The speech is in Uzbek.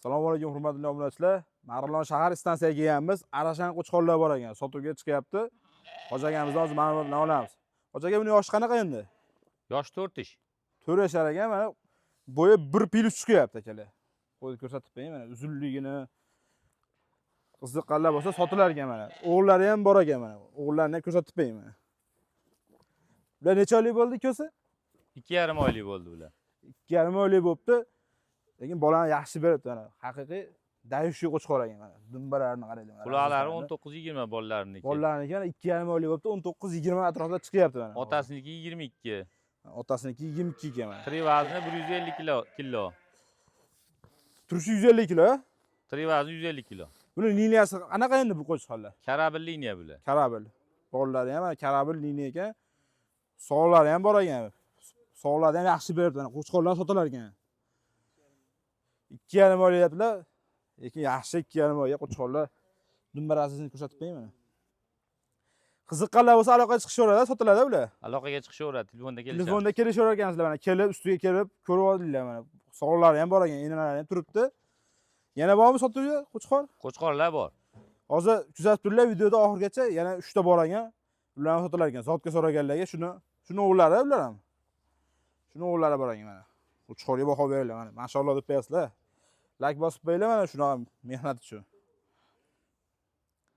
Assalomu alaykum hurmatli obunachilar. Marg'ilon shahar stansiyaga kelganmiz. Arashan qo'chqorlar bor ekan, sotuvga chiqyapti. Hoji akamizni hozir mana buni olamiz. Hoji aka, buni yoshi qanaqa endi? Yosh 4 ish. 4 yashar ekan, mana bo'yi 1 chiqyapti akalar. Qo'yib ko'rsatib qo'ying, mana uzunligini. Qiziqqanlar bo'lsa sotilar ekan mana. O'g'illari ham bor ekan mana. O'g'illarni ham ko'rsatib qo'ying mana. Bular necha oylik bo'ldi ko'sa? 2,5 oylik bo'ldi bular. 2,5 oylik bo'libdi. Lekin bolani yaxshi beribdi mana. Haqiqiy dayushi qo'chqor ekan mana. Dumbalarini qaraydi mana. Quloqlari 19-20 bolalarniki. Bolalarniki mana 2,5 oylik bo'libdi, 19-20 atrofida chiqyapti mana. Otasiniki 22. Otasiniki 22 ekan mana. Tri vazni 150 kilo. Turishi 150 kilo. Tri vazni 150 kilo. Buni liniyasi qanaqa endi bu qo'chqorlar? Karabil liniya bular. Karabil. Bolalari ham mana karabil liniya ekan. Sog'lari ham bor ekan. Sog'larni ham yaxshi beribdi mana. Qo'chqorlar sotilar ekan. 2,5 oylik deyaptilar. Lekin yaxshi 2,5 oyga qo'chqorlar dumbarasini ko'rsatib qo'ying mana. Qiziqqanlar bo'lsa aloqaga chiqishaveradi, sotiladi bular. Aloqaga chiqishaveradi, telefonda kelishadi. Telefonda kelishaverar ekansizlar mana. Kelib, ustiga kelib ko'rib oldinglar mana. Sog'lari ham bor ekan, enalari ham turibdi. Yana bormi sotuvga qo'chqor? Qo'chqorlar bor. Hozir kuzatib turiblar videoda oxirgacha, yana 3 ta bor ekan. Ular ham sotilar ekan. Zotga so'raganlarga shuni o'g'illari ular ham. Shuni o'g'illari bor ekan mana. Qo'chqorga baho beringlar mana. Mashalloh deb qo'yasizlar. Like bosib qo'yinglar mana shunaqa mehnat uchun.